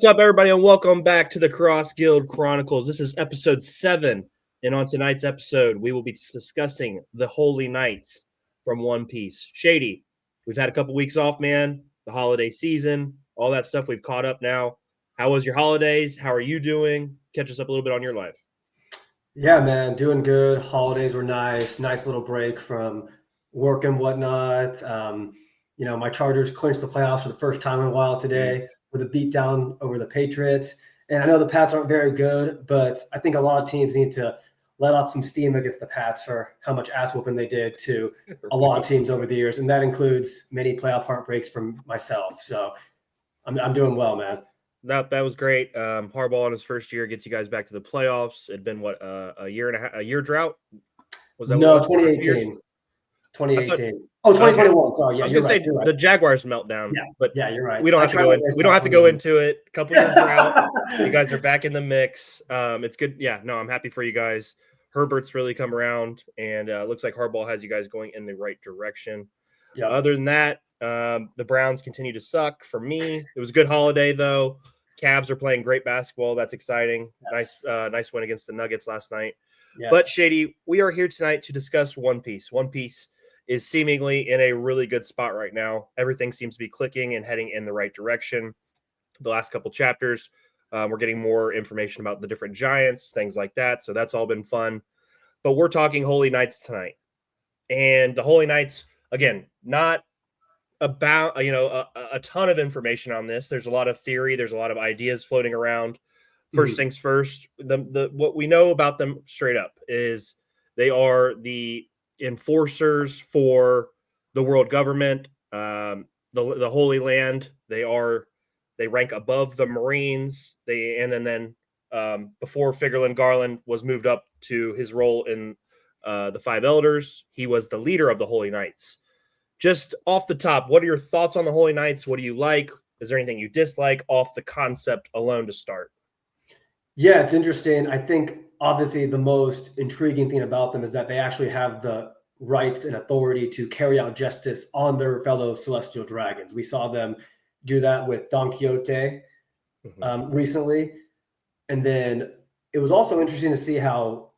What's up, everybody, and welcome back to the Cross Guild Chronicles. This is episode 7, and on tonight's episode, we will be discussing the Holy Knights from One Piece. Shady, we've had a couple weeks off, man. The holiday season, all that stuff. We've caught up now. How was your holidays? How are you doing? Catch us up a little bit on your life. Yeah, man, doing good. Holidays were nice. Nice little break from work and whatnot. My Chargers clinched the playoffs for the first time in a while today with a beatdown over the Patriots. And I know the Pats aren't very good, but I think a lot of teams need to let off some steam against the Pats for how much ass whooping they did to a lot of teams over the years. And that includes many playoff heartbreaks from myself. So I'm doing well, man. That was great. Harbaugh in his first year gets you guys back to the playoffs. It'd been what, a year drought? Was that no, 2018. 2018. Oh, 2021. Sorry, yeah, I was gonna say right. The Jaguars meltdown. Yeah, but yeah, you're right. We don't have to go into. We don't have to go into it. A couple year drought. You guys are back in the mix. It's good. Yeah, no, I'm happy for you guys. Herbert's really come around, and looks like Harbaugh has you guys going in the right direction. Yeah. Other than that, the Browns continue to suck for me. It was a good holiday though. Cavs are playing great basketball. That's exciting. Yes. Nice win against the Nuggets last night. Yes. But Shady, we are here tonight to discuss One Piece. One Piece is seemingly in a really good spot right now. Everything seems to be clicking and heading in the right direction. The last couple chapters, we're getting more information about the different giants, things like that. So that's all been fun. But we're talking Holy Knights tonight. And the Holy Knights, again, not about a ton of information on this. There's a lot of theory. There's a lot of ideas floating around. First things first, the what we know about them straight up is they are the enforcers for the world government, the Holy Land. They rank above the Marines. Then before Figurlin Garland was moved up to his role in the Five Elders, he was the leader of the Holy Knights. Just off the top, what are your thoughts on the Holy Knights? What do you like? Is there anything you dislike off the concept alone to start? Yeah, it's interesting. I think obviously the most intriguing thing about them is that they actually have the rights and authority to carry out justice on their fellow celestial dragons. We saw them do that with Don Quixote recently. And then it was also interesting to see how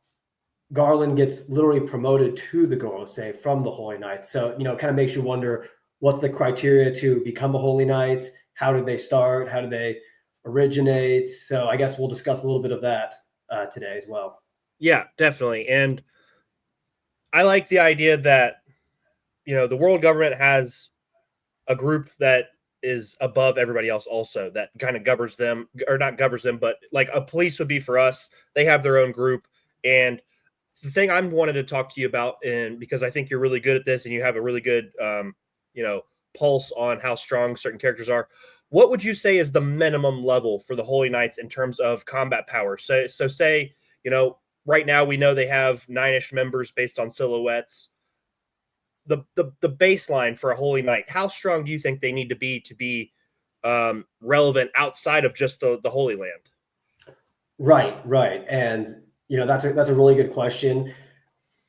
Garland gets literally promoted to the Gorosei from the Holy Knights. So, it kind of makes you wonder, what's the criteria to become a Holy Knight? How did they start? How did they originate? So I guess we'll discuss a little bit of that today as well. Yeah, definitely. And I like the idea that, the world government has a group that is above everybody else also, that kind of governs them, or not governs them, but like a police would be for us. They have their own group. And the thing I'm wanted to talk to you about, and because I think you're really good at this and you have a really good, pulse on how strong certain characters are. What would you say is the minimum level for the Holy Knights in terms of combat power? So say, right now we know they have 9-ish members based on silhouettes. The baseline for a Holy Knight, how strong do you think they need to be relevant outside of just the Holy Land? Right. And, that's a really good question.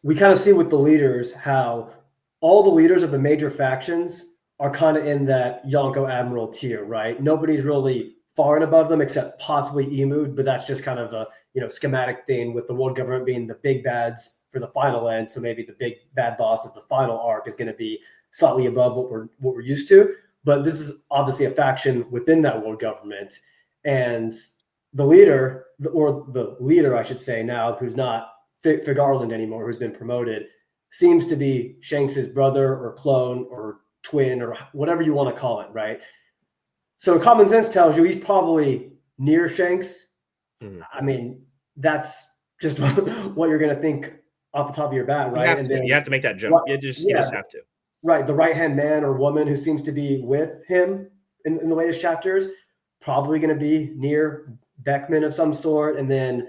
We kind of see with the leaders how all the leaders of the major factions are kind of in that Yonko Admiral tier, right? Nobody's really far and above them except possibly Emu, but that's just kind of a schematic thing, with the world government being the big bads for the final end. So maybe the big bad boss of the final arc is going to be slightly above what we're used to. But this is obviously a faction within that world government, and the leader, I should say now, who's not Garland anymore, who's been promoted, seems to be Shanks' brother or clone or twin or whatever you want to call it, right? So common sense tells you he's probably near Shanks. I mean, that's just what you're going to think off the top of your bat, right? You have to make that jump. You just have to. Right. The right-hand man or woman who seems to be with him in the latest chapters, probably going to be near Beckman of some sort. And then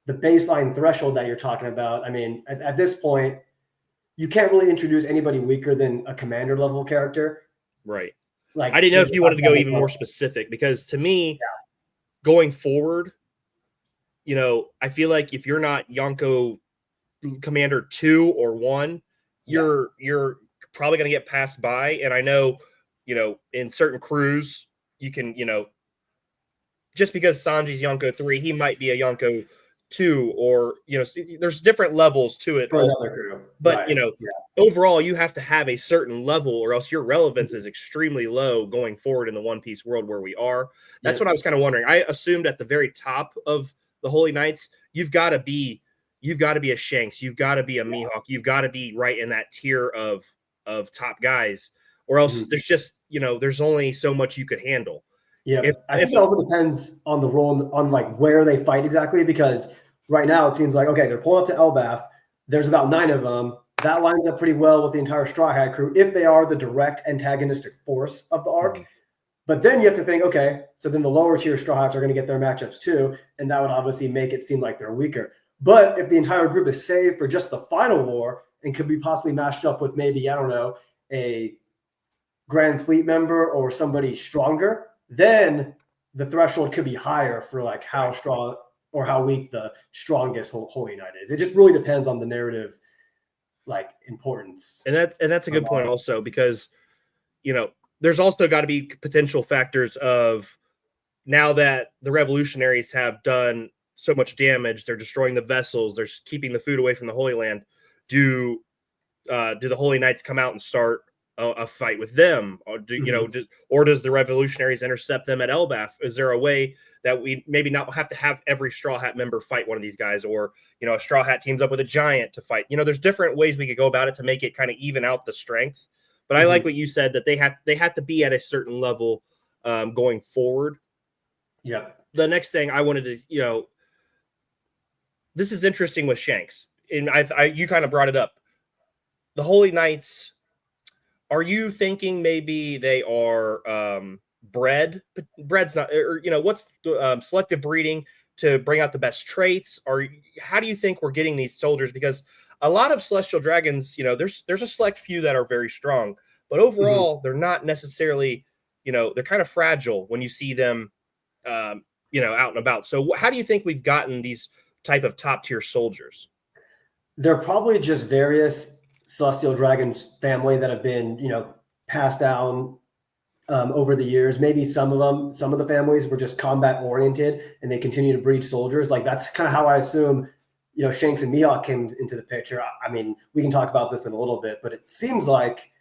the baseline threshold that you're talking about, I mean, at this point, you can't really introduce anybody weaker than a commander level character. Right. Like, I didn't know if you wanted to go even more specific, because to me, going forward, I feel like if you're not Yonko Commander 2 or 1, you're probably going to get passed by. And I know, in certain crews, you can, just because Sanji's Yonko 3, he might be a Yonko 2, or there's different levels to it for another crew. but Right. overall you have to have a certain level, or else your relevance is extremely low going forward in the One Piece world where we are. That's what I was kind of wondering. I assumed at the very top of the Holy Knights, you've got to be a Shanks, you've got to be a Mihawk, you've got to be right in that tier of top guys, or else there's just there's only so much you could handle. Yeah, I think it also depends on the role, on like where they fight exactly, because right now it seems like, okay, they're pulling up to Elbaf. There's about 9 of them. That lines up pretty well with the entire Straw Hat crew if they are the direct antagonistic force of the arc. But then you have to think, okay, so then the lower tier Straw Hats are going to get their matchups too, and that would obviously make it seem like they're weaker. But if the entire group is saved for just the final war and could be possibly matched up with maybe, I don't know, a Grand Fleet member or somebody stronger, then the threshold could be higher for like how strong or how weak the strongest Holy Knight is. It just really depends on the narrative, like, importance. And that's a good point also, because there's also got to be potential factors of, now that the revolutionaries have done so much damage, they're destroying the vessels, they're keeping the food away from the Holy Land. Do the Holy Knights come out and start a fight with them, or or does the revolutionaries intercept them at Elbaf? Is there a way that we maybe not have to have every Straw Hat member fight one of these guys, or a Straw Hat teams up with a giant to fight? There's different ways we could go about it to make it kind of even out the strength. But I like what you said, that they have to be at a certain level going forward. Yeah. The next thing I wanted to, this is interesting with Shanks, and you kind of brought it up. The Holy Knights, are you thinking maybe they are bred? But bred's not, or what's selective breeding to bring out the best traits? Or how do you think we're getting these soldiers? Because a lot of celestial dragons, there's a select few that are very strong, but overall they're not necessarily, they're kind of fragile when you see them, out and about. So how do you think we've gotten these type of top tier soldiers? They're probably just various celestial dragons family that have been, passed down over the years. Maybe some of the families were just combat oriented and they continue to breed soldiers. Like, that's kind of how I assume, Shanks and Mihawk came into the picture. I mean, we can talk about this in a little bit, but it seems like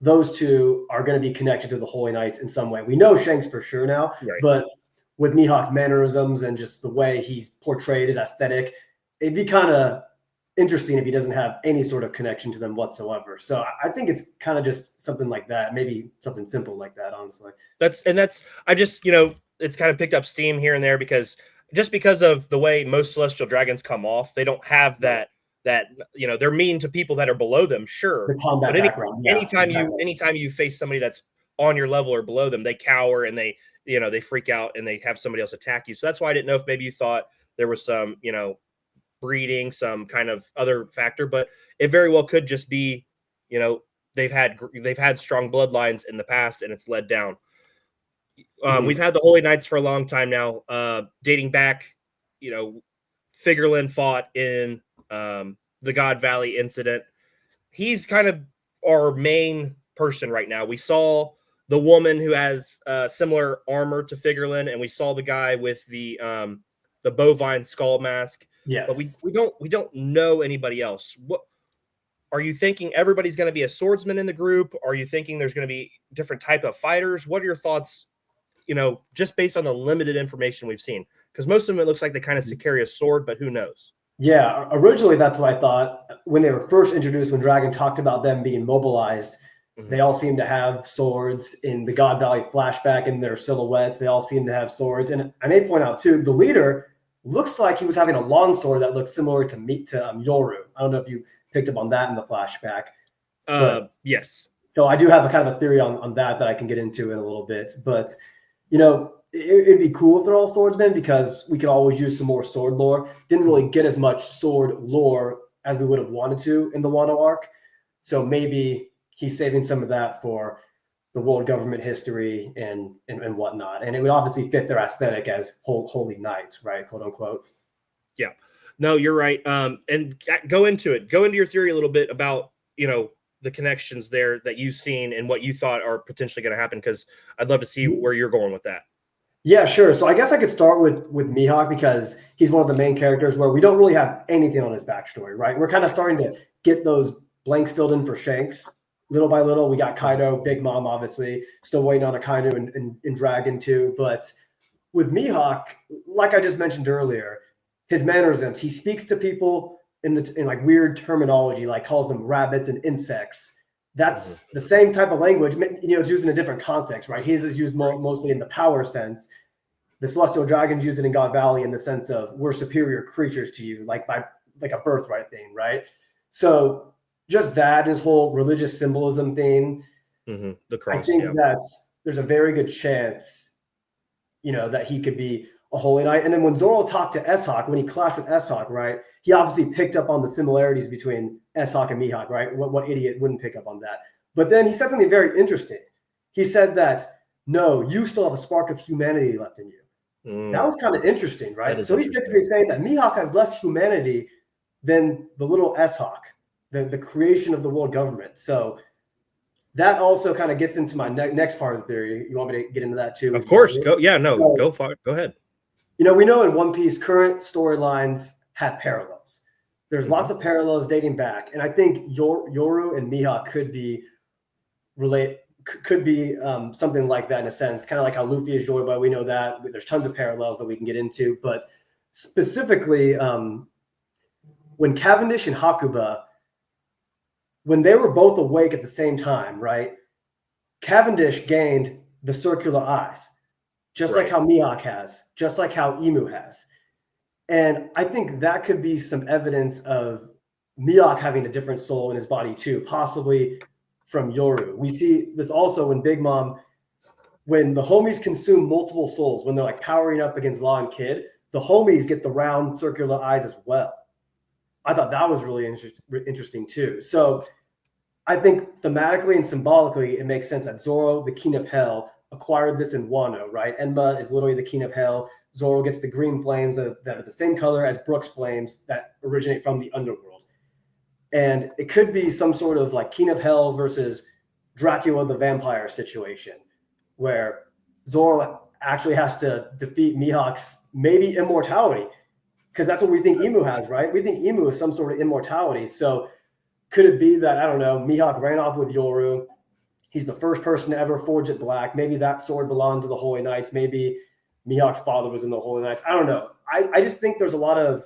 those two are going to be connected to the Holy Knights in some way. We know Shanks for sure now, but with Mihawk mannerisms and just the way he's portrayed, his aesthetic, it'd be kind of interesting if he doesn't have any sort of connection to them whatsoever. So I think it's kind of just something like that, maybe something simple like that, honestly. I just, it's kind of picked up steam here and there, because of the way most celestial dragons come off, they don't have that they're mean to people that are below them, sure. The combat background. Anytime you face somebody that's on your level or below them, they cower and they freak out and they have somebody else attack you. So that's why I didn't know if maybe you thought there was some, breeding, some kind of other factor, but it very well could just be, they've had strong bloodlines in the past and it's led down. We've had the Holy Knights for a long time now, dating back, Figureland fought in the God Valley incident. He's kind of our main person right now. We saw the woman who has similar armor to Figureland, and we saw the guy with the bovine skull mask. Yes, but we don't know anybody else. What are you thinking? Everybody's going to be a swordsman in the group? Are you thinking there's going to be different type of fighters? What are your thoughts? Just based on the limited information we've seen, because most of them, it looks like they kind of carry a sword, but who knows? Yeah, originally that's what I thought when they were first introduced. When Dragon talked about them being mobilized, they all seem to have swords. In the God Valley flashback, in their silhouettes, they all seem to have swords. And I may point out too, the leader looks like he was having a long sword that looked similar to Yoru. I don't know if you picked up on that in the flashback. Yes. So I do have a kind of a theory on that I can get into in a little bit. But, it'd be cool if they're all swordsmen, because we could always use some more sword lore. Didn't really get as much sword lore as we would have wanted to in the Wano arc. So maybe he's saving some of that for the world government history and whatnot. And it would obviously fit their aesthetic as holy knights, right? Quote unquote. Yeah, no, you're right. And go into your theory a little bit about, the connections there that you've seen and what you thought are potentially going to happen, because I'd love to see where you're going with that. Yeah, sure. So I guess I could start with Mihawk because he's one of the main characters where we don't really have anything on his backstory, right? We're kind of starting to get those blanks filled in for Shanks little by little. We got Kaido, Big Mom, obviously, still waiting on a Kaido in Dragon too. But with Mihawk, like I just mentioned earlier, his mannerisms, he speaks to people in like weird terminology, like calls them rabbits and insects. That's the same type of language, it's used in a different context, right? His is used mostly in the power sense. The Celestial Dragons use it in God Valley in the sense of we're superior creatures to you, like by like a birthright thing, right? So just that, his whole religious symbolism thing. The cross. I think that there's a very good chance, that he could be a Holy Knight. And then when Zoro talked to Shawk, when he clashed with Shawk, right, he obviously picked up on the similarities between Shawk and Mihawk, right? What idiot wouldn't pick up on that? But then he said something very interesting. He said that, no, you still have a spark of humanity left in you. That was kind of interesting, right? So he's basically saying that Mihawk has less humanity than the little Shawk, the creation of the world government. So that also kind of gets into my next part of the theory. You want me to get into that too? Of course. Go. Yeah, no, go for it. Go ahead. We know in One Piece, current storylines have parallels. There's lots of parallels dating back. And I think Yoru and Mihawk could be something like that in a sense, kind of like how Luffy is Joy Boy. We know that. There's tons of parallels that we can get into. But specifically, when Cavendish and Hakuba, when they were both awake at the same time, right? Cavendish gained the circular eyes, just like how Mihawk has, just like how Emu has. And I think that could be some evidence of Mihawk having a different soul in his body too, possibly from Yoru. We see this also when Big Mom, when the homies consume multiple souls, when they're like powering up against Law and Kid, the homies get the round circular eyes as well. I thought that was really interesting too. So I think thematically and symbolically, it makes sense that Zoro, the King of Hell, acquired this in Wano, right? Enma is literally the King of Hell. Zoro gets the green flames that are the same color as Brook's flames that originate from the underworld. And it could be some sort of like King of Hell versus Dracula the vampire situation where Zoro actually has to defeat Mihawk's maybe immortality, because that's what we think Emu has, right? We think Emu is some sort of immortality. So could it be that, I don't know, Mihawk ran off with Yoru? He's the first person to ever forge it black. Maybe that sword belonged to the Holy Knights. Maybe Mihawk's father was in the Holy Knights. I don't know. I just think there's a lot of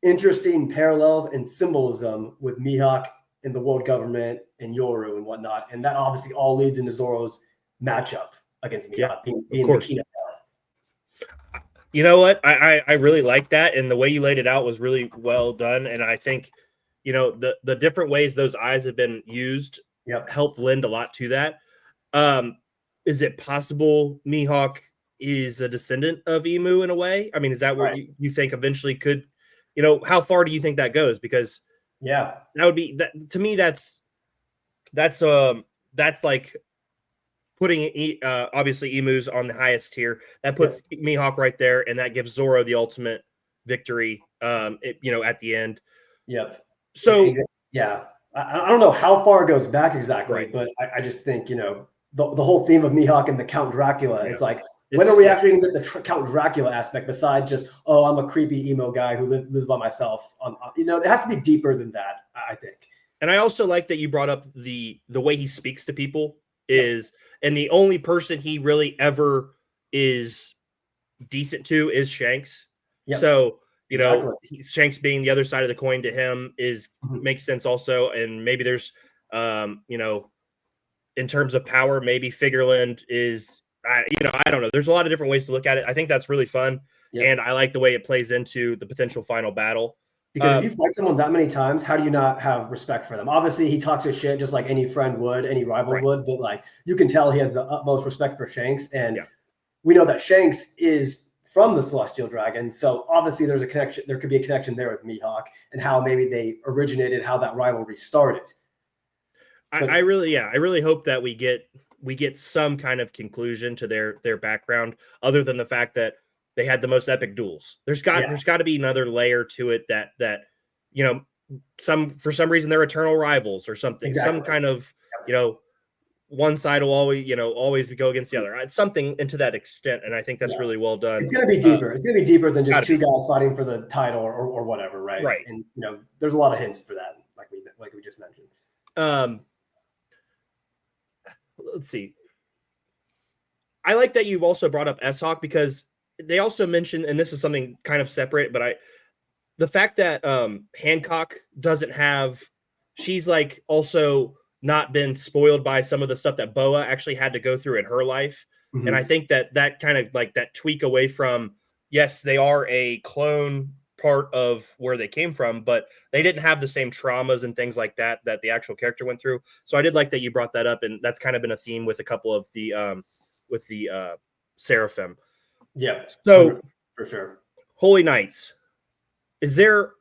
interesting parallels and symbolism with Mihawk and the world government and Yoru and whatnot. And that obviously all leads into Zoro's matchup against Mihawk, being the King of Hell. You know what? I really like that. And the way you laid it out was really well done. And I think, the different ways those eyes have been used help lend a lot to that. Is it possible Mihawk is a descendant of Emu in a way? I mean, is that what you think eventually could, how far do you think that goes? Because that would be that to me. That's like putting obviously Emu's on the highest tier. That puts Mihawk right there, and that gives Zoro the ultimate victory. At the end. Yep. So I don't know how far it goes back exactly, but I just think the whole theme of Mihawk and the Count Dracula. It's like, when are we actually going to get the Count Dracula aspect besides just, I'm a creepy emo guy who lives by myself? It has to be deeper than that, I think. And I also like that you brought up the way he speaks to people is, and the only person he really ever is decent to is Shanks. So, Shanks being the other side of the coin to him makes sense also. And maybe there's, in terms of power, maybe Figureland is, I don't know. There's a lot of different ways to look at it. I think that's really fun. And I like the way it plays into the potential final battle. Because if you fight someone that many times, how do you not have respect for them? Obviously, he talks his shit just like any friend would, any rival would, but like you can tell he has the utmost respect for Shanks. And we know that Shanks is from the Celestial Dragon. So obviously there's a connection. There could be a connection there with Mihawk and how maybe they originated, how that rivalry started. I really hope that we get some kind of conclusion to their background, other than the fact that they had the most epic duels. There's got to be another layer to it that for some reason they're eternal rivals or something. Some kind of one side will always go against the other. Something into that extent, and I think that's really well done. It's going to be deeper. It's going to be deeper than just two guys fighting for the title or whatever, right? Right. And there's a lot of hints for that, like we just mentioned. Let's see. I like that you've also brought up S-Hawk, because they also mentioned, and this is something kind of separate, but the fact that Hancock doesn't have, she's like also not been spoiled by some of the stuff that Boa actually had to go through in her life. Mm-hmm. And I think that kind of like that tweak away from, yes, they are a clone part of where they came from, but they didn't have the same traumas and things like that the actual character went through. So I did like that you brought that up, and that's kind of been a theme with a couple of the with the Seraphim. Yeah. So for sure. Holy Knights. Is there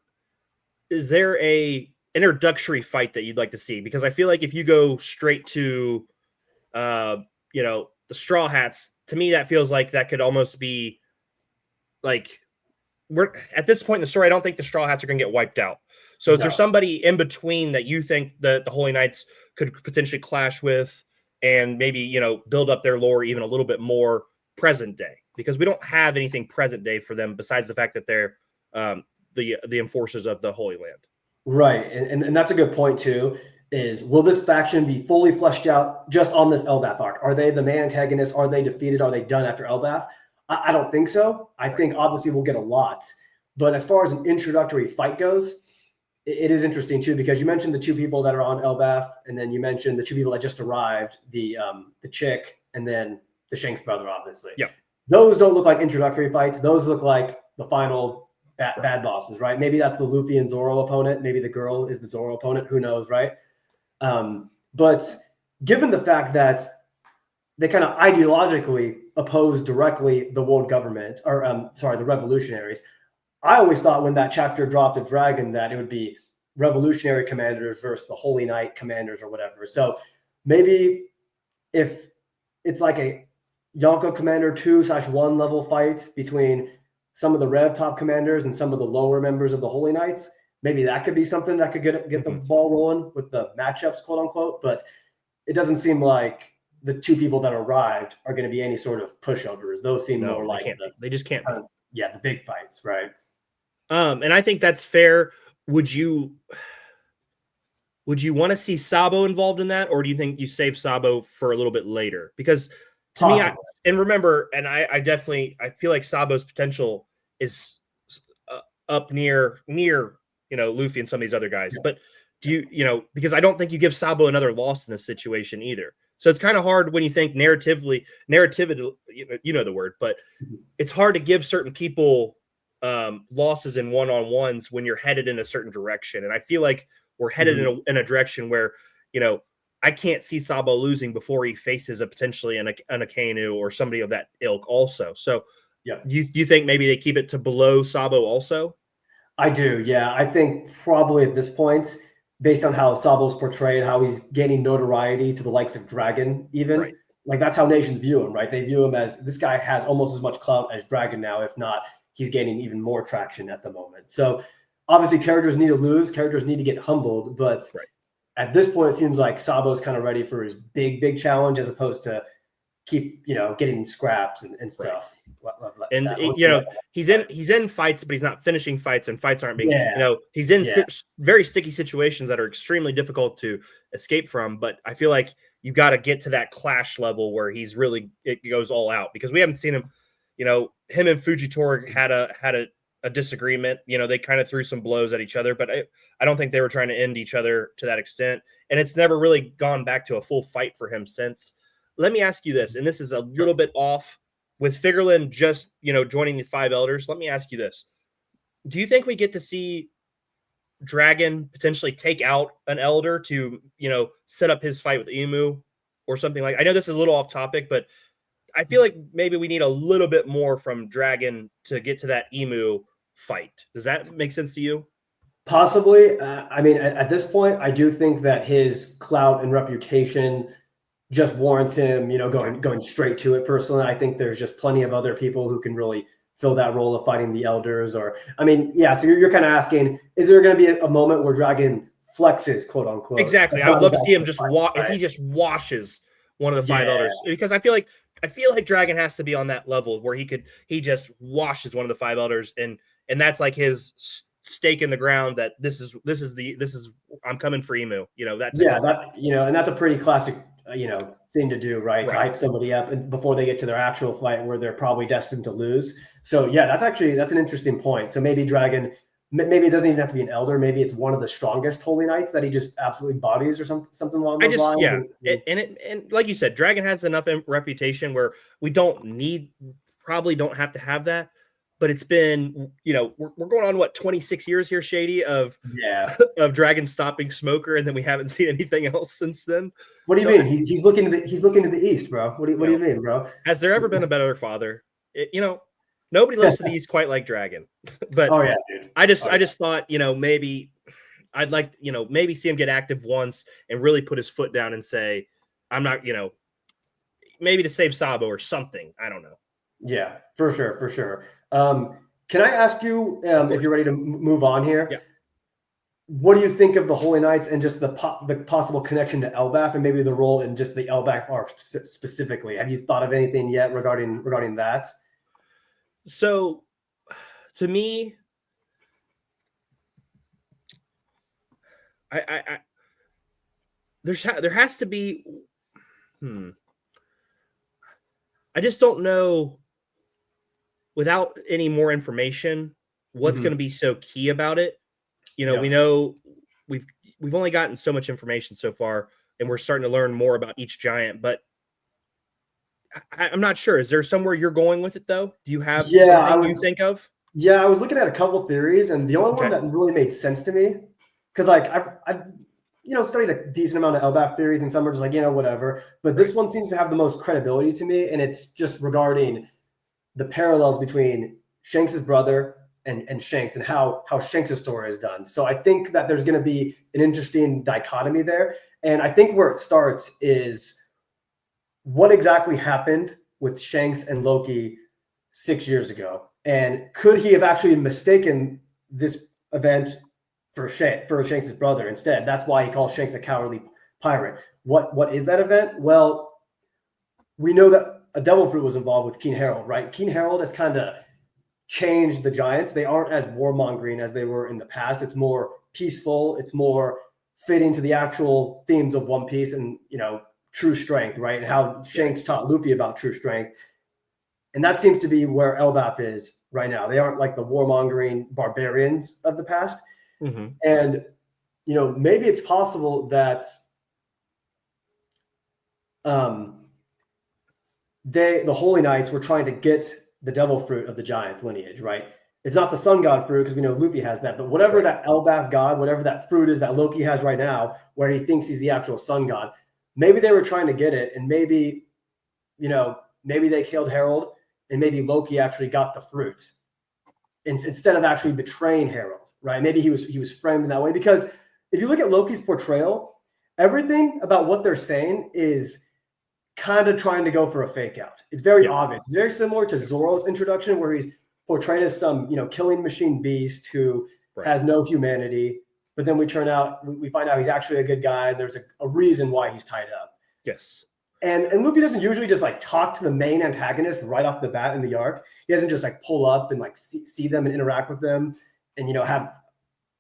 a introductory fight that you'd like to see? Because I feel like if you go straight to the Straw Hats, to me that feels like that could almost be like, we're at this point in the story, I don't think the Straw Hats are going to get wiped out. So is there somebody in between that you think that the Holy Knights could potentially clash with, and maybe, build up their lore even a little bit more present day? Because we don't have anything present day for them besides the fact that they're the enforcers of the Holy Land. Right. And that's a good point too, is will this faction be fully fleshed out just on this Elbaf arc? Are they the main antagonists? Are they defeated? Are they done after Elbaf? I don't think so. I think obviously we'll get a lot. But as far as an introductory fight goes, it is interesting too, because you mentioned the two people that are on Elbaf, and then you mentioned the two people that just arrived, the chick, and then the Shanks brother, obviously. Yeah. Those don't look like introductory fights. Those look like the final bad bosses, right? Maybe that's the Luffy and Zoro opponent. Maybe the girl is the Zoro opponent. Who knows, right? But given the fact that they kind of ideologically oppose directly the world government, or the revolutionaries, I always thought when that chapter dropped at Dragon that it would be revolutionary commanders versus the Holy Knight commanders or whatever. So maybe if it's like a Yonko Commander 2/1 level fight between some of the Rev top commanders and some of the lower members of the Holy Knights, maybe that could be something that could get the ball rolling with the matchups, quote unquote. But it doesn't seem like the two people that arrived are going to be any sort of pushovers. Those seem more like they just can't. The big fights, right? And I think that's fair. Would you want to see Sabo involved in that, or do you think you save Sabo for a little bit later? Because to me, I definitely feel like Sabo's potential is up near Luffy and some of these other guys. Yeah. But do you because I don't think you give Sabo another loss in this situation either. So it's kind of hard when you think narratively, the word, but it's hard to give certain people losses in one-on-ones when you're headed in a certain direction. And I feel like we're headed in a direction where, I can't see Sabo losing before he faces a potentially an Akainu or somebody of that ilk also. So do you think maybe they keep it to below Sabo also? I do. Yeah. I think probably at this point, based on how Sabo's portrayed, how he's gaining notoriety to the likes of Dragon, even right. Like that's how nations view him, right? They view him as this guy has almost as much clout as Dragon now, if not, he's gaining even more traction at the moment. So obviously characters need to lose, characters need to get humbled, but at this point, it seems like Sabo's kind of ready for his big challenge as opposed to keep, getting scraps and stuff. And he's in fights, but he's not finishing fights, and fights aren't being, he's in very sticky situations that are extremely difficult to escape from. But I feel like you got to get to that clash level where it goes all out, because we haven't seen him. Him and Fujitora had a disagreement. They kind of threw some blows at each other, but I don't think they were trying to end each other to that extent. And it's never really gone back to a full fight for him since. Let me ask you this, and this is a little bit off with Figerland just, joining the Five Elders. Let me ask you this. Do you think we get to see Dragon potentially take out an Elder to, set up his fight with Emu or something like? I know this is a little off topic, but I feel like maybe we need a little bit more from Dragon to get to that Emu fight. Does that make sense to you? Possibly. At this point, I do think that his clout and reputation just warrants him, going straight to it. Personally, I think there's just plenty of other people who can really fill that role of fighting the Elders. So you're kind of asking, is there going to be a moment where Dragon flexes, quote unquote? Exactly. I would love to see him just if he just washes one of the five elders, because I feel like Dragon has to be on that level where he just washes one of the five elders, and that's like his stake in the ground that this is I'm coming for Emu, that type of thing. And that's a pretty classic thing to do, right? To hype somebody up and before they get to their actual fight where they're probably destined to lose. So yeah, that's an interesting point. So maybe Dragon, maybe it doesn't even have to be an elder, maybe it's one of the strongest holy knights that he just absolutely bodies or something along those lines. And like you said, Dragon has enough reputation where we probably don't have to have that. But it's been, we're going on 26 years here, Shady, of Dragon stopping Smoker, and then we haven't seen anything else since then. What do you mean? He's looking to the east, bro. What do you mean, bro? Has there ever been a better father? Nobody looks to the east quite like Dragon. But dude. I just thought, maybe I'd like, maybe see him get active once and really put his foot down and say, I'm not, maybe to save Sabo or something. I don't know. Yeah, for sure. Can I ask you if you're ready to move on here? Yeah. What do you think of the Holy Knights and just the possible connection to Elbaf and maybe the role in just the Elbaf arc specifically? Have you thought of anything yet regarding that? So, to me, there has to be. I just don't know. Without any more information, what's going to be so key about it? We know we've only gotten so much information so far, and we're starting to learn more about each giant. But I'm not sure. Is there somewhere you're going with it, though? Do you have something you think of? Yeah, I was looking at a couple theories, and the only one that really made sense to me, because I've studied a decent amount of Elbaf theories, and some are just like whatever. But this one seems to have the most credibility to me, and it's just regarding the parallels between Shanks' brother and Shanks and how Shanks' story is done. So I think that there's going to be an interesting dichotomy there. And I think where it starts is what exactly happened with Shanks and Loki 6 years ago. And could he have actually mistaken this event for Shanks' brother instead? That's why he calls Shanks a cowardly pirate. What is that event? Well, we know that a devil fruit was involved with King Harold, right? King Harold has kind of changed the giants. They aren't as warmongering as they were in the past. It's more peaceful. It's more fitting to the actual themes of One Piece and, true strength, right? And how Shanks taught Luffy about true strength. And that seems to be where Elbaf is right now. They aren't like the warmongering barbarians of the past. Mm-hmm. And, maybe it's possible that the Holy Knights were trying to get the devil fruit of the giants lineage, right? It's not the sun god fruit because we know Luffy has that, but whatever that Elbaf god, whatever that fruit is that Loki has right now, where he thinks he's the actual sun god, maybe they were trying to get it, and maybe they killed Harold, and maybe Loki actually got the fruit instead of actually betraying Harold, right? Maybe he was framed in that way, because if you look at Loki's portrayal, everything about what they're saying is kind of trying to go for a fake out. It's very obvious. It's very similar to Zoro's introduction, where he's portrayed as some, killing machine beast who has no humanity. But then we find out he's actually a good guy. There's a reason why he's tied up. Yes. And Luffy doesn't usually just like talk to the main antagonist right off the bat in the arc. He doesn't just like pull up and like see them and interact with them and,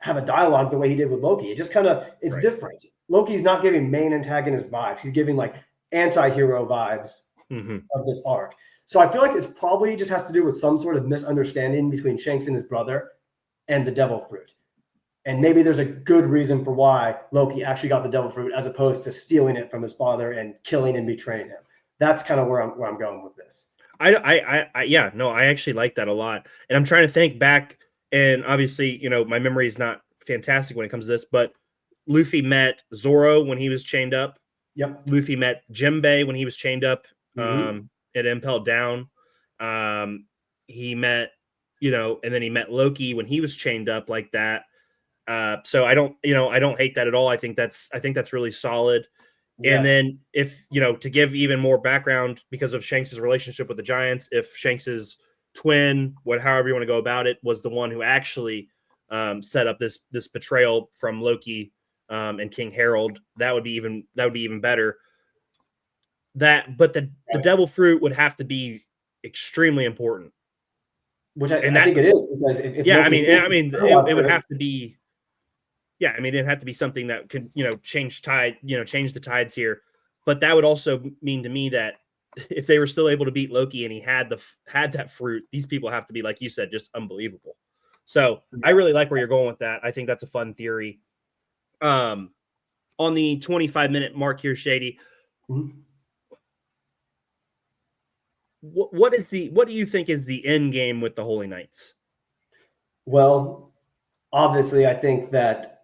have a dialogue the way he did with Loki. It just kind of, it's different. Loki's not giving main antagonist vibes. He's giving like anti-hero vibes of this arc. So I feel like it's probably just has to do with some sort of misunderstanding between Shanks and his brother and the devil fruit. And maybe there's a good reason for why Loki actually got the devil fruit as opposed to stealing it from his father and killing and betraying him. That's kind of where I'm going with this. I actually like that a lot. And I'm trying to think back, and obviously, my memory is not fantastic when it comes to this, but Luffy met Zoro when he was chained up. Yep. Luffy met Jimbei when he was chained up at Impel Down. He met, and then he met Loki when he was chained up like that. So I don't hate that at all. I think that's really solid. Yeah. And then if, to give even more background because of Shanks's relationship with the Giants, if Shanks's twin, however you want to go about it, was the one who actually set up this betrayal from Loki and King Harold, that would be even better. but the devil fruit would have to be extremely important. Which I think it is, because if it would have to be. Yeah, I mean, it had to be something that could, change the tides here. But that would also mean to me that if they were still able to beat Loki and he had that fruit, these people have to be, like you said, just unbelievable. So I really like where you're going with that. I think that's a fun theory. On the 25-minute mark here, Shady, what do you think is the end game with the Holy Knights? Well, obviously, I think that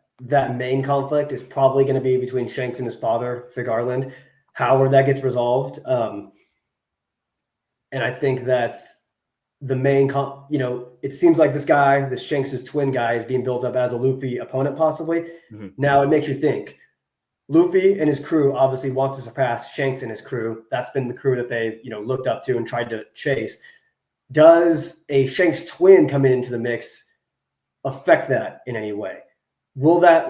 main conflict is probably going to be between Shanks and his father, Fig Arland. However that gets resolved, and I think that the main, it seems like this Shanks' twin guy, is being built up as a Luffy opponent, possibly. Mm-hmm. Now it makes you think. Luffy and his crew obviously want to surpass Shanks and his crew. That's been the crew that they've looked up to and tried to chase. Does a Shanks twin coming into the mix affect that in any way? Will that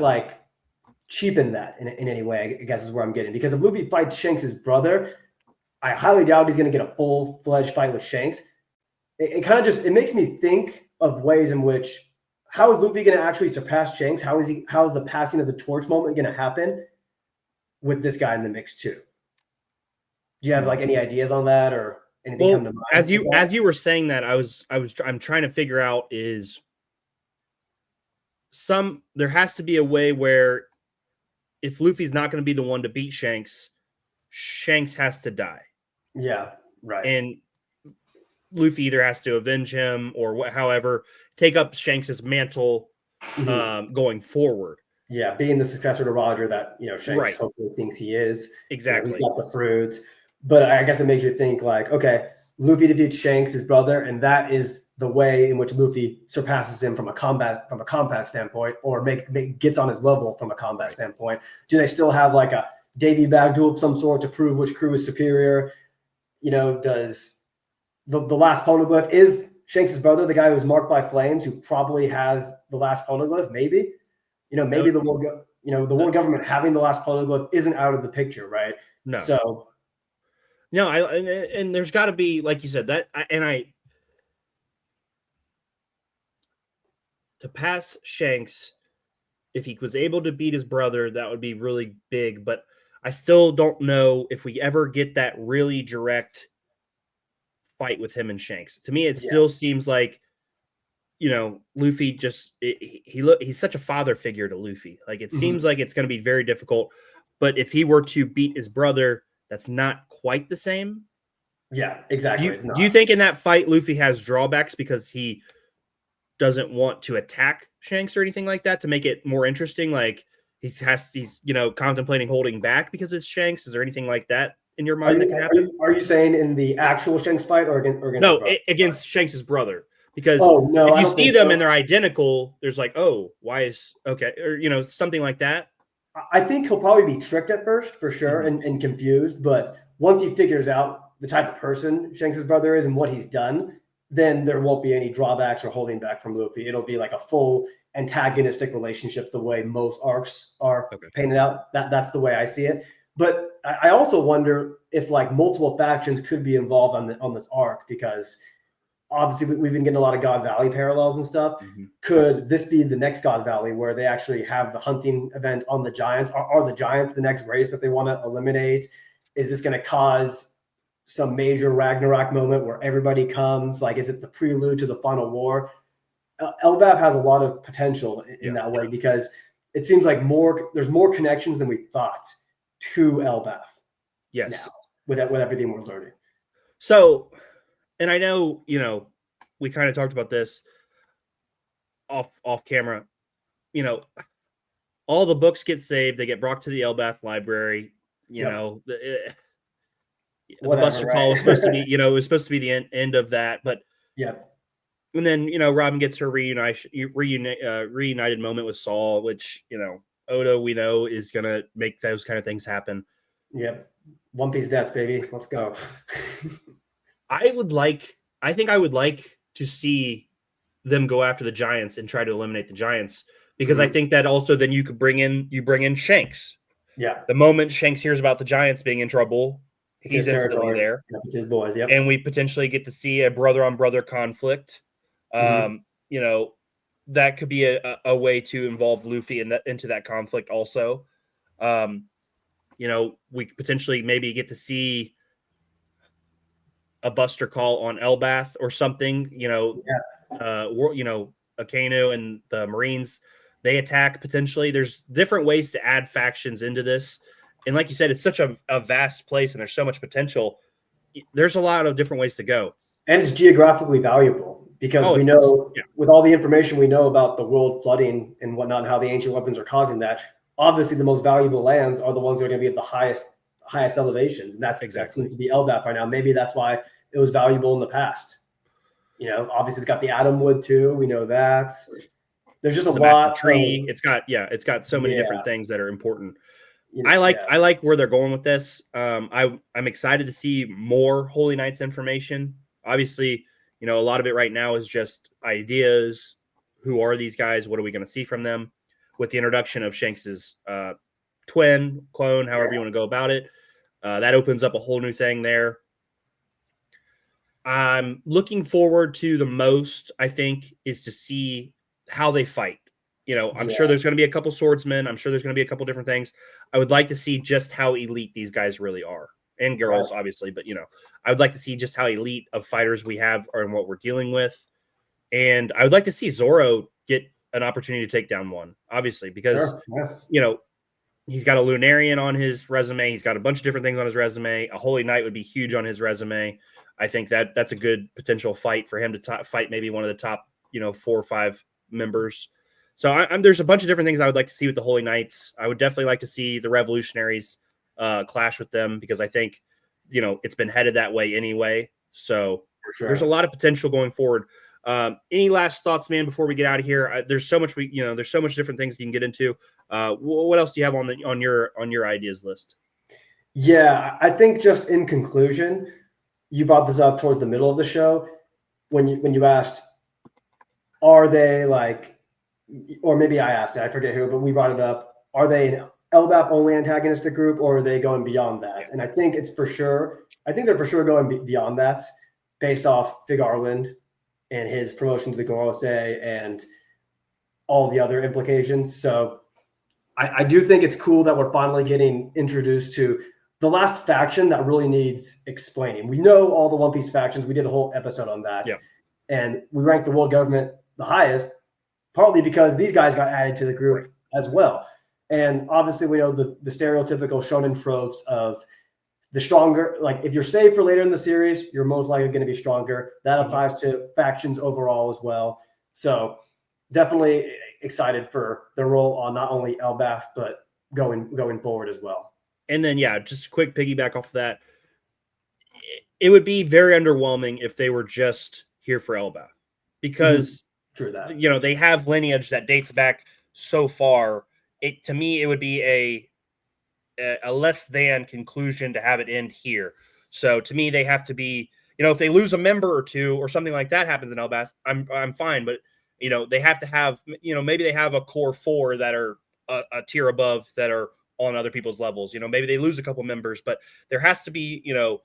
cheapen that in any way? I guess is where I'm getting, because if Luffy fights Shanks' brother, I highly doubt he's going to get a full-fledged fight with Shanks. It kind of it makes me think of ways in which, how is Luffy going to actually surpass Shanks? How is the passing of the torch moment going to happen with this guy in the mix too? Do you have any ideas on that or anything come to mind? As you were saying that, I'm trying to figure out is there has to be a way where if Luffy's not going to be the one to beat Shanks, Shanks has to die. Yeah, right. And Luffy either has to avenge him or however, take up Shanks' mantle going forward. Yeah, being the successor to Roger that Shanks hopefully thinks he is. Exactly. He's got the fruits. But I guess it makes you think okay, Luffy defeats Shanks, his brother, and that is the way in which Luffy surpasses him from a combat standpoint, or gets on his level from a combat standpoint. Do they still have a Davy bag duel of some sort to prove which crew is superior? Does the last poneglyph, is Shanks' brother the guy who's marked by flames, who probably has the last poneglyph? Maybe, maybe the world government having the last poneglyph isn't out of the picture, right? No. So. No, and there's got to be, like you said, to pass Shanks, if he was able to beat his brother, that would be really big. But I still don't know if we ever get that really direct fight with him and Shanks. To me, it still seems like, Luffy he's such a father figure to Luffy. It seems like it's going to be very difficult. But if he were to beat his brother, that's not quite the same. Yeah, exactly. Do you think in that fight Luffy has drawbacks because he doesn't want to attack Shanks or anything like that to make it more interesting? He's contemplating holding back because it's Shanks. Is there anything like that in your mind that can happen? Are you saying in the actual Shanks fight or against against Shanks' brother? Because if you see them and they're identical, there's why is or something like that. I think he'll probably be tricked at first, for sure, and confused. But once he figures out the type of person Shanks' brother is and what he's done, then there won't be any drawbacks or holding back from Luffy. It'll be a full antagonistic relationship, the way most arcs are painted out. That's the way I see it. But I also wonder if multiple factions could be involved on this arc, because obviously we've been getting a lot of God Valley parallels and stuff. Mm-hmm. Could this be the next God Valley where they actually have the hunting event on the Giants? Are the Giants the next race that they want to eliminate? Is this going to cause some major Ragnarok moment where everybody comes? Is it the prelude to the final war? Elbaf has a lot of potential in that way, because it seems like there's more connections than we thought to Elbaf. Yes. Now, with everything we're learning. So, and I know, we kind of talked about this off camera. All the books get saved. They get brought to the Elbaf library. The Buster Call was supposed to be, it was supposed to be the end of that. But and then, Robin gets her reunited moment with Saul, which, Oda, we know, is going to make those kind of things happen. Yep. One Piece deaths, baby. Let's go. I would like to see them go after the Giants and try to eliminate the Giants, because I think that also then you could bring in Shanks. Yeah. The moment Shanks hears about the Giants being in trouble, He's instantly there. Yep, it's his boys. Yep. And we potentially get to see a brother on brother conflict. You know, that could be a way to involve Luffy into that conflict also. You know, we potentially maybe get to see a Buster call on Elbaf or something. You know, Akainu and the Marines, they attack potentially. There's different ways to add factions into this. And like you said, it's such a vast place and there's so much potential. There's a lot of different ways to go. And it's geographically valuable because we know with all the information we know about the world flooding and whatnot and how the ancient weapons are causing that, obviously the most valuable lands are the ones that are going to be at the highest elevations. And that seems to be Elbaf right now. Maybe that's why it was valuable in the past. You know, obviously it's got the Atom Wood too. We know that. There's just a lot. Tree. It's got so many different things that are important. I like where they're going with this. I'm excited to see more Holy Knights information. Obviously, you know, a lot of it right now is just ideas. Who are these guys? What are we going to see from them? With the introduction of Shanks's twin, clone, however you want to go about it, that opens up a whole new thing there. I'm looking forward to the most, I think, is to see how they fight. You know, I'm sure there's going to be a couple swordsmen. I'm sure there's going to be a couple different things. I would like to see just how elite these guys really are. And girls, obviously. But, you know, I would like to see just how elite of fighters we have and what we're dealing with. And I would like to see Zoro get an opportunity to take down one, obviously, because, you know, he's got a Lunarian on his resume. He's got a bunch of different things on his resume. A Holy Knight would be huge on his resume. I think that's a good potential fight for him to fight maybe one of the top, you know, 4 or 5 members. So there's a bunch of different things I would like to see with the Holy Knights. I would definitely like to see the Revolutionaries clash with them because I think, you know, it's been headed that way anyway. So there's a lot of potential going forward. Any last thoughts, man, before we get out of here? There's so much there's so much different things you can get into. What else do you have on your ideas list? Yeah, I think just in conclusion, you brought this up towards the middle of the show when you asked, are they like, or maybe I asked it, I forget who, but we brought it up. Are they an Elbaf only antagonistic group, or are they going beyond that? And I think they're for sure going beyond that, based off Fig Arland and his promotion to the Gorosei and all the other implications. So I do think it's cool that we're finally getting introduced to the last faction that really needs explaining. We know all the One Piece factions. We did a whole episode on that. Yeah. And we ranked the world government the highest, partly because these guys got added to the group as well. And obviously we know the stereotypical shonen tropes of the stronger, like if you're saved for later in the series, you're most likely going to be stronger. That applies to factions overall as well. So definitely excited for the role on not only Elbaf, but going forward as well. And then, just a quick piggyback off of that. It would be very underwhelming if they were just here for Elbaf because, True that. You know, they have lineage that dates back so far. To me, it would be a less than conclusion to have it end here. So to me, they have to be, you know, if they lose a member or two or something like that happens in Elbaf, I'm fine. But, you know, they have to have, you know, maybe they have a core 4 that are a tier above that are on other people's levels. You know, maybe they lose a couple members, but there has to be, you know,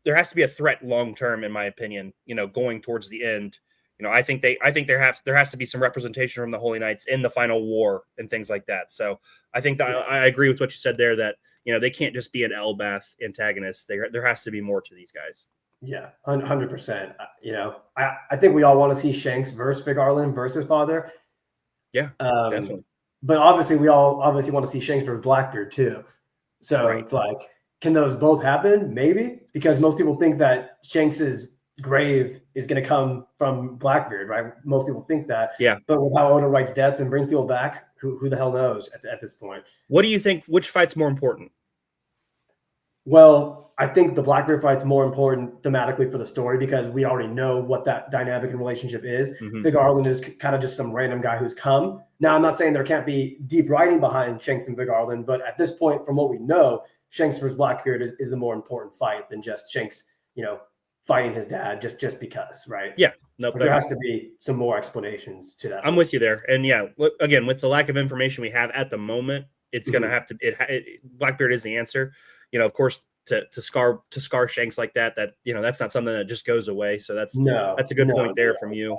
there has to be a threat long term, in my opinion, you know, going towards the end. You know, I think there has to be some representation from the Holy Knights in the final war and things like that. So I think that I agree with what you said there, that, you know, they can't just be an Elbaf antagonist. There has to be more to these guys. Yeah, 100%. You know, I think we all want to see Shanks versus Fig Arland versus father. Yeah, definitely. But obviously we all obviously want to see Shanks versus Blackbeard too. So it's like, can those both happen? Maybe, because most people think that Shanks's grave is going to come from Blackbeard, right? Most people think that. Yeah. But with how Oda writes deaths and brings people back, who the hell knows at this point? What do you think? Which fight's more important? Well, I think the Blackbeard fight's more important thematically for the story because we already know what that dynamic and relationship is. Fig Arland is kind of just some random guy who's come. Now, I'm not saying there can't be deep writing behind Shanks and Fig Arland, but at this point, from what we know, Shanks versus Blackbeard is the more important fight than just Shanks, you know, fighting his dad just because, right? Yeah. Nope, there has to be some more explanations to that. I'm with you there. And again, with the lack of information we have at the moment, it's going to have to, Blackbeard is the answer. You know, of course, to scar Shanks like that, that's not something that just goes away. So that's a good point there from you.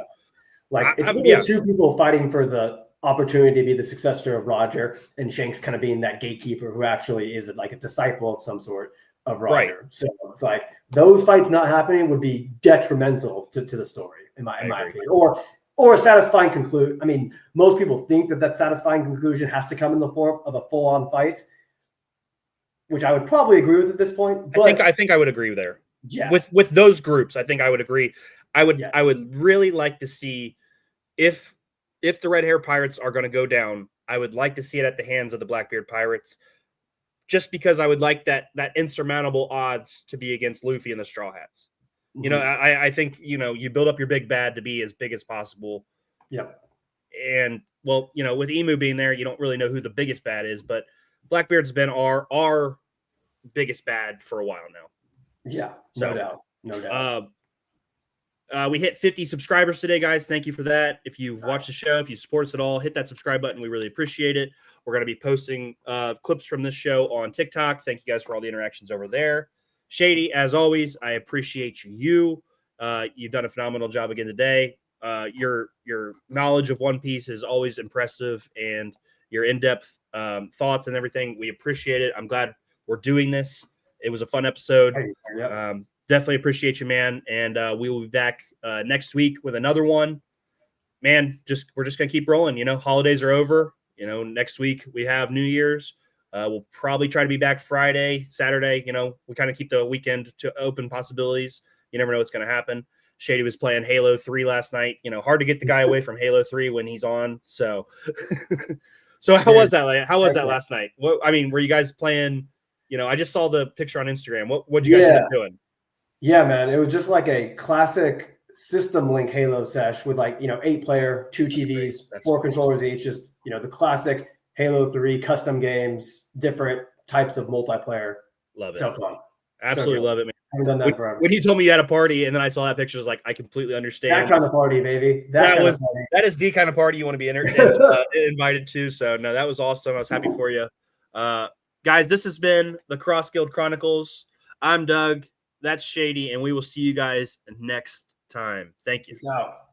Like it's literally two people fighting for the opportunity to be the successor of Roger, and Shanks kind of being that gatekeeper who actually is like a disciple of some sort of Roger. Right. So it's like those fights not happening would be detrimental to the story, in my opinion, or a satisfying conclusion. I mean, most people think that satisfying conclusion has to come in the form of a full-on fight, which I would probably agree with at this point. But I think I would agree there. Yeah. With those groups, I think I would agree. I would really like to see if the Red Hair Pirates are going to go down, I would like to see it at the hands of the Blackbeard Pirates, just because I would like that insurmountable odds to be against Luffy and the Straw Hats. You know, I think, you build up your big bad to be as big as possible. Yep. And well, with Emu being there, you don't really know who the biggest bad is, but Blackbeard's been our biggest bad for a while now. Yeah, no doubt. We hit 50 subscribers today, guys. Thank you for that. If you've watched the show, if you support us at all, hit that subscribe button. We really appreciate it. We're going to be posting clips from this show on TikTok. Thank you guys for all the interactions over there. Shady, as always, I appreciate you. You've done a phenomenal job again today. Your knowledge of One Piece is always impressive, and your in-depth thoughts and everything, we appreciate it. I'm glad we're doing this. It was a fun episode. Yep. Definitely appreciate you, man. And we will be back next week with another one. Man, we're just gonna keep rolling. Holidays are over. Next week we have New Year's. We'll probably try to be back Friday, Saturday. We kind of keep the weekend to open possibilities. You never know what's gonna happen. Shady was playing Halo 3 last night. Hard to get the guy away from Halo 3 when he's on. So, how was that? How was that last night? Were you guys playing? I just saw the picture on Instagram. What'd you guys end up doing? Yeah, man, it was just like a classic system link Halo sesh with 8-player, 2 TVs, 4 controllers each. Just the classic Halo 3 custom games, different types of multiplayer. Love it. So fun. Absolutely love it, man. I haven't done that forever. When you told me you had a party and then I saw that picture, I was like, I completely understand. That kind of party, baby. That is the kind of party you want to be invited to. So no, that was awesome. I was happy for you. Guys, this has been the Cross Guild Chronicles. I'm Doug. That's Shady, and we will see you guys next time. Thank you. Peace out.